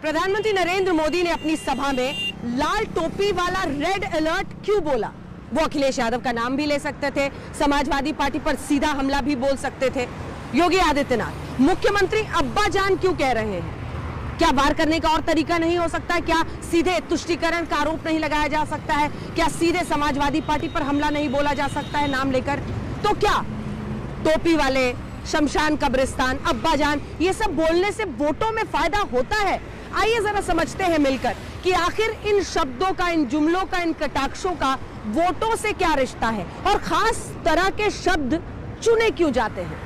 प्रधानमंत्री नरेंद्र मोदी ने अपनी सभा में लाल टोपी वाला रेड अलर्ट क्यों बोला? वो अखिलेश यादव का नाम भी ले सकते थे, समाजवादी पार्टी पर सीधा हमला भी बोल सकते थे। योगी आदित्यनाथ मुख्यमंत्री अब्बा जान क्यों कह रहे हैं? क्या वार करने का और तरीका नहीं हो सकता? क्या सीधे तुष्टीकरण का आरोप नहीं लगाया जा सकता है? क्या सीधे समाजवादी पार्टी पर हमला नहीं बोला जा सकता है नाम लेकर? तो क्या टोपी वाले, शमशान, कब्रिस्तान, अब्बा जान, ये सब बोलने से वोटों में फायदा होता है? आइए जरा समझते हैं मिलकर कि आखिर इन शब्दों का, इन जुमलों का, इन कटाक्षों का वोटों से क्या रिश्ता है और खास तरह के शब्द चुने क्यों जाते हैं।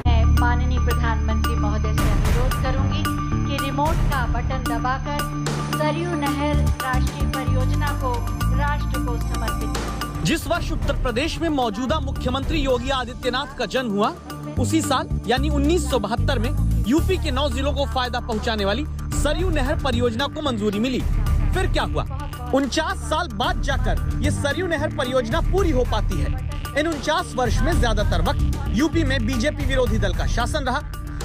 मैं माननीय प्रधानमंत्री महोदय से अनुरोध करूंगी कि रिमोट का बटन दबाकर सरयू नहर राष्ट्रीय परियोजना को राष्ट्र को समर्पित करें। जिस वर्ष उत्तर प्रदेश में मौजूदा मुख्यमंत्री योगी आदित्यनाथ का जन्म हुआ, उसी साल यानी 1972 में यूपी के 9 जिलों को फायदा पहुंचाने वाली सरयू नहर परियोजना को मंजूरी मिली। फिर क्या हुआ? 49 साल बाद जाकर ये सरयू नहर परियोजना पूरी हो पाती है। इन 49 वर्ष में ज्यादातर वक्त यूपी में बीजेपी विरोधी दल का शासन रहा।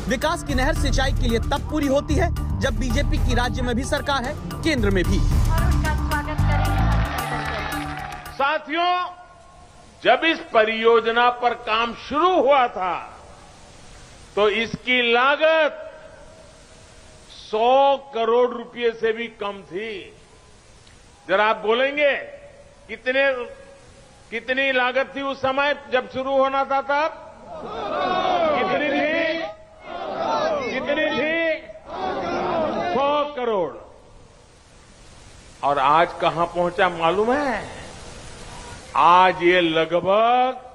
विकास की नहर सिंचाई के लिए तब पूरी होती है जब बीजेपी की राज्य में भी सरकार है, केंद्र में भी। साथियों, जब इस परियोजना पर काम शुरू हुआ था तो इसकी लागत 100 करोड़ रुपए से भी कम थी। जरा आप बोलेंगे कितनी लागत थी उस समय जब शुरू होना था तब? कितनी थी? 100 करोड़। और आज कहां पहुंचा मालूम है? आज ये लगभग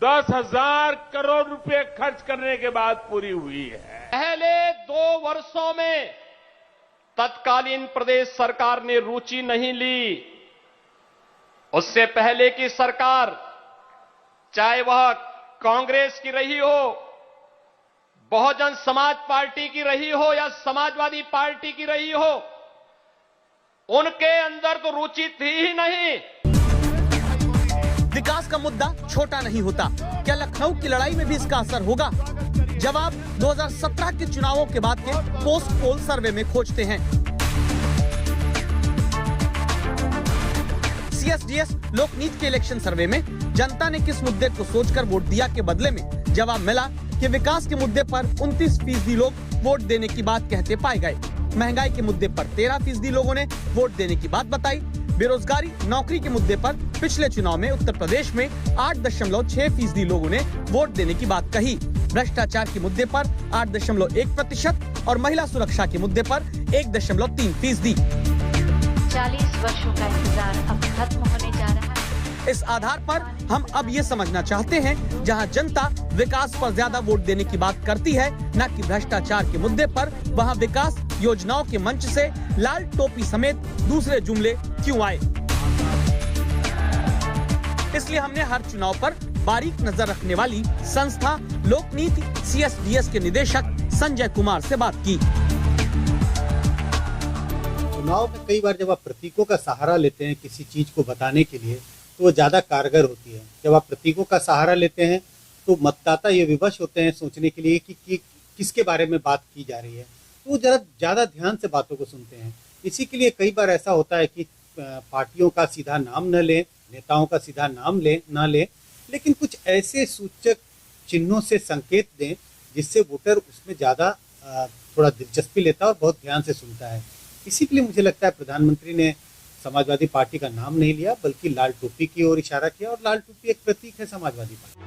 10,000 करोड़ रुपए खर्च करने के बाद पूरी हुई है। पहले 2 वर्षों में तत्कालीन प्रदेश सरकार ने रुचि नहीं ली। उससे पहले की सरकार, चाहे वह कांग्रेस की रही हो, बहुजन समाज पार्टी की रही हो या समाजवादी पार्टी की रही हो, उनके अंदर तो रुचि थी ही नहीं। विकास का मुद्दा छोटा नहीं होता। क्या लखनऊ की लड़ाई में भी इसका असर होगा? जवाब 2017 के चुनावों के बाद के पोस्ट पोल सर्वे में खोजते हैं। CSDS लोकनीति के इलेक्शन सर्वे में जनता ने किस मुद्दे को सोचकर वोट दिया के बदले में जवाब मिला कि विकास के मुद्दे पर 29% लोग वोट देने की बात कहते पाए गए। महंगाई के मुद्दे पर 13% लोगों ने वोट देने की बात बताई। बेरोजगारी, नौकरी के मुद्दे पर पिछले चुनाव में उत्तर प्रदेश में 8.6% लोगों ने वोट देने की बात कही। भ्रष्टाचार के मुद्दे पर 8.1% और महिला सुरक्षा के मुद्दे पर 1.3%। 40 वर्षों का इंतजार अब खत्म होने जा रहा है। इस आधार पर हम अब ये समझना चाहते हैं, जहां जनता विकास पर ज्यादा वोट देने की बात करती है, न कि भ्रष्टाचार के मुद्दे पर, वहां विकास योजनाओं के मंच से लाल टोपी समेत दूसरे जुमले क्यों आए? इसलिए हमने हर चुनाव पर बारीक नजर रखने वाली संस्था लोकनीति CSDS के निदेशक संजय कुमार से बात की। चुनाव में कई बार जब आप प्रतीकों का सहारा लेते हैं किसी चीज को बताने के लिए, तो वो ज्यादा कारगर होती है। जब आप प्रतीकों का सहारा लेते हैं तो मतदाता ये विवश होते हैं सोचने के लिए कि किसके बारे में बात की जा रही है, तो वो जरा ज्यादा ध्यान से बातों को सुनते हैं। इसी के लिए कई बार ऐसा होता है कि पार्टियों का सीधा नाम न लें, नेताओं का सीधा नाम न लें, लेकिन कुछ ऐसे सूचक चिन्हों से संकेत दें जिससे वोटर उसमें ज्यादा थोड़ा दिलचस्पी लेता है और बहुत ध्यान से सुनता है। इसी के लिए मुझे लगता है प्रधानमंत्री ने समाजवादी पार्टी का नाम नहीं लिया, बल्कि लाल टोपी की ओर इशारा किया, और लाल टोपी एक प्रतीक है समाजवादी पार्टी।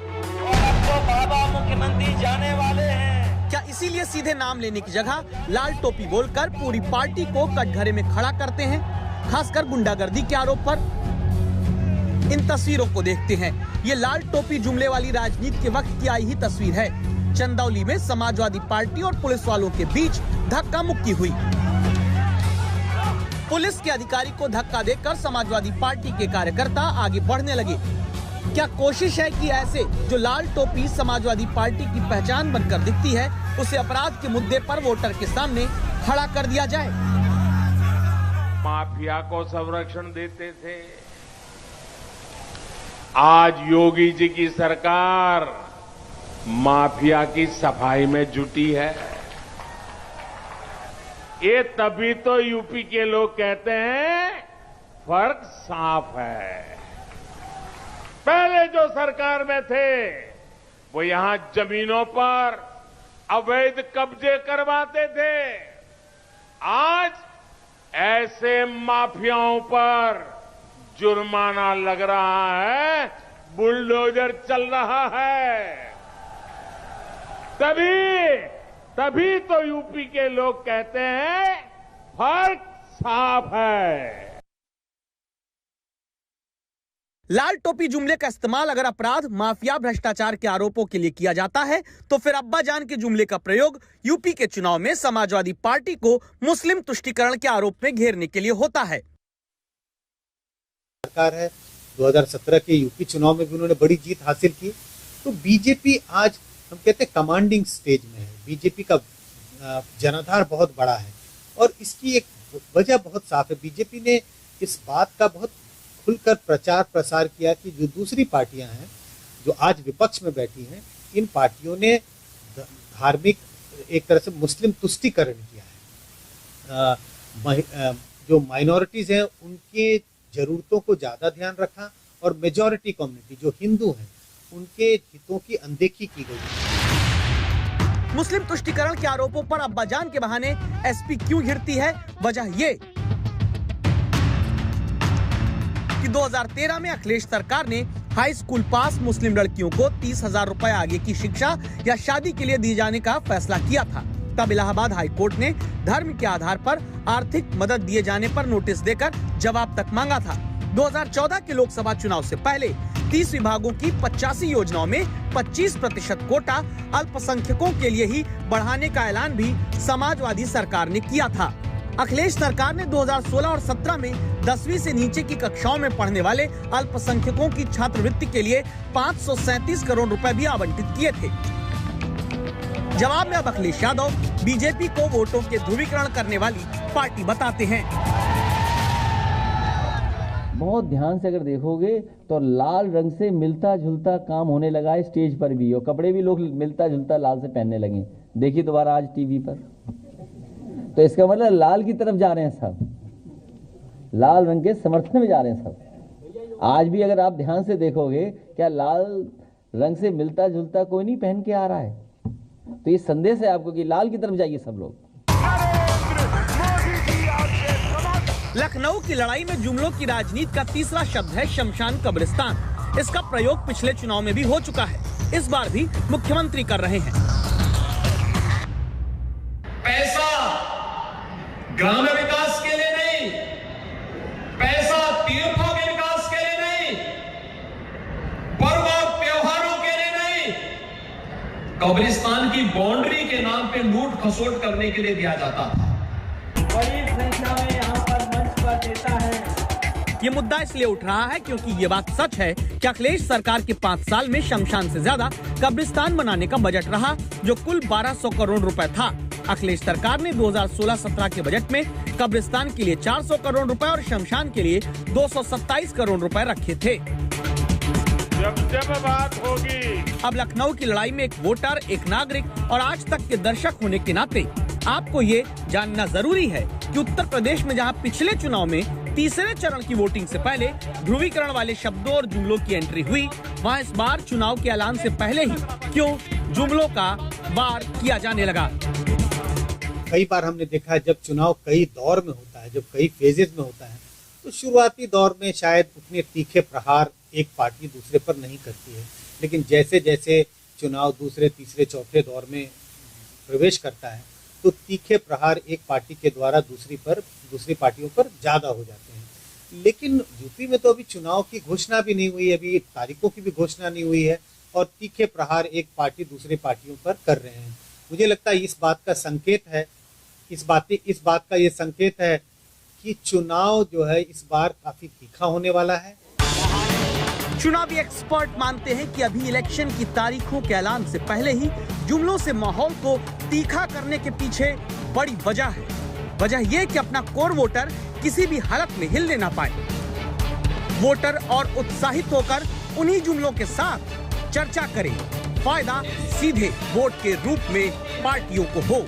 तो बाबा मुख्यमंत्री जाने वाले हैं। क्या इसीलिए सीधे नाम लेने की जगह लाल टोपी बोलकर पूरी पार्टी को कटघरे में खड़ा करते हैं, खासकर गुंडागर्दी के आरोप पर? इन तस्वीरों को देखते हैं। ये लाल टोपी जुमले वाली राजनीति के वक्त की आई ही तस्वीर है। चंदौली में समाजवादी पार्टी और पुलिस वालों के बीच धक्का मुक्की हुई। पुलिस के अधिकारी को धक्का देकर समाजवादी पार्टी के कार्यकर्ता आगे बढ़ने लगे। क्या कोशिश है कि ऐसे जो लाल टोपी समाजवादी पार्टी की पहचान बनकर दिखती है, उसे अपराध के मुद्दे पर वोटर के सामने खड़ा कर दिया जाए? माफिया को संरक्षण देते थे। आज योगी जी की सरकार माफिया की सफाई में जुटी है। ये तभी तो यूपी के लोग कहते हैं फर्क साफ है। पहले जो सरकार में थे वो यहां जमीनों पर अवैध कब्जे करवाते थे। आज ऐसे माफियाओं पर जुर्माना लग रहा है, बुलडोजर चल रहा है। तभी तो यूपी के लोग कहते हैं फर्क साफ है। लाल टोपी जुमले का इस्तेमाल अगर अपराध, माफिया, भ्रष्टाचार के आरोपों के लिए किया जाता है तो फिर अब्बाजान के जुमले का प्रयोग यूपी के चुनाव में समाजवादी पार्टी को मुस्लिम तुष्टीकरण के आरोप में घेरने के लिए होता है। सरकार है 2017 के यूपी चुनाव में भी उन्होंने बड़ी जीत हासिल की। तो बीजेपी आज हम कहते हैं कमांडिंग स्टेज में है। बीजेपी का जनाधार बहुत बड़ा है और इसकी एक वजह बहुत साफ है। बीजेपी ने इस बात का बहुत खुलकर प्रचार प्रसार किया कि जो दूसरी पार्टियां हैं जो आज विपक्ष में बैठी हैं, इन पार्टियों ने धार्मिक एक तरह से मुस्लिम तुष्टीकरण किया है। जो माइनॉरिटीज हैं उनके जरूरतों को ज्यादा ध्यान रखा और मेजॉरिटी कम्युनिटी जो हिंदू हैं उनके हितों की अनदेखी की गई। मुस्लिम तुष्टीकरण के आरोपों पर अब्बाजान के बहाने एसपी क्यों घिरती है? वजह ये कि 2013 में अखिलेश सरकार ने हाई स्कूल पास मुस्लिम लड़कियों को 30,000 रुपए आगे की शिक्षा या शादी के लिए दिए जाने का फैसला किया था। तब इलाहाबाद हाई कोर्ट ने धर्म के आधार पर आर्थिक मदद दिए जाने पर नोटिस देकर जवाब तक मांगा था। 2014 के लोकसभा चुनाव से पहले 30 विभागों की 85 योजनाओं में 25% कोटा अल्पसंख्यकों के लिए ही बढ़ाने का ऐलान भी समाजवादी सरकार ने किया था। अखिलेश सरकार ने 2016 और 17 में 10वीं से नीचे की कक्षाओं में पढ़ने वाले अल्पसंख्यकों की छात्रवृत्ति के लिए 537 करोड़ रुपए भी आवंटित किए थे। जवाब में अब अखिलेश यादव बीजेपी को वोटों के ध्रुवीकरण करने वाली पार्टी बताते हैं। बहुत ध्यान से अगर देखोगे तो लाल रंग से मिलता जुलता काम होने लगा है स्टेज पर भी, और कपड़े भी लोग मिलता जुलता लाल से पहनने लगे। देखिए दोबारा आज टीवी पर, तो इसका मतलब लाल की तरफ जा रहे हैं सब, लाल रंग के समर्थन में जा रहे हैं सब। आज भी अगर आप ध्यान से देखोगे क्या लाल रंग से मिलता जुलता कोई नहीं पहन के आ रहा है। तो ये संदेश है आपको कि लाल की तरफ जाइए सब लोग। लखनऊ की लड़ाई में जुमलों की राजनीति का तीसरा शब्द है शमशान कब्रिस्तान। इसका प्रयोग पिछले चुनाव में भी हो चुका है, इस बार भी मुख्यमंत्री कर रहे हैं। पैसा ग्रामीण विकास के लिए नहीं, पैसा तीर्थों के विकास के लिए नहीं, पर्व और त्योहारों के लिए नहीं, कब्रिस्तान की बाउंड्री के नाम पे लूट खसोट करने के लिए दिया जाता था। बड़ी संख्या में यहाँ पर मंच पर देता है। ये मुद्दा इसलिए उठ रहा है क्योंकि ये बात सच है कि अखिलेश सरकार के 5 साल में शमशान से ज्यादा कब्रिस्तान बनाने का बजट रहा, जो कुल 1200 करोड़ रुपए था। अखिलेश सरकार ने 2016-17 के बजट में कब्रिस्तान के लिए 400 करोड़ रुपए और शमशान के लिए 227 करोड़ रुपए रखे थे। जब बात होगी, अब लखनऊ की लड़ाई में एक वोटर, एक नागरिक और आज तक के दर्शक होने के नाते आपको ये जानना जरूरी है कि उत्तर प्रदेश में जहां पिछले चुनाव में तीसरे चरण की वोटिंग से पहले ध्रुवीकरण वाले शब्दों और जुमलों की एंट्री हुई, वहां इस बार चुनाव के ऐलान से पहले ही क्यों जुमलों का वार किया जाने लगा। कई बार हमने देखा है जब चुनाव कई दौर में होता है, जब कई फेजेस में होता है, तो शुरुआती दौर में शायद उतने तीखे प्रहार एक पार्टी दूसरे पर नहीं करती है, लेकिन जैसे जैसे चुनाव दूसरे, तीसरे, चौथे दौर में प्रवेश करता है तो तीखे प्रहार एक पार्टी के द्वारा दूसरी पार्टियों पर ज्यादा हो जाते हैं। लेकिन यूपी में तो अभी चुनाव की घोषणा भी नहीं हुई, अभी तारीखों की भी घोषणा नहीं हुई है और तीखे प्रहार एक पार्टी दूसरी पार्टियों पर कर रहे हैं। मुझे लगता है इस बात का संकेत है, इस बात का ये संकेत है कि चुनाव जो है इस बार काफी तीखा होने वाला है। चुनावी एक्सपर्ट मानते हैं कि अभी इलेक्शन की तारीखों के ऐलान से पहले ही जुमलों से माहौल को तीखा करने के पीछे बड़ी वजह है। वजह यह कि अपना कोर वोटर किसी भी हालत में हिलने ना पाए। वोटर और उत्साहित होकर उन्हीं जुमलों के साथ चर्चा करें फायदा सीधे वोट के रूप में पार्टियों को हो।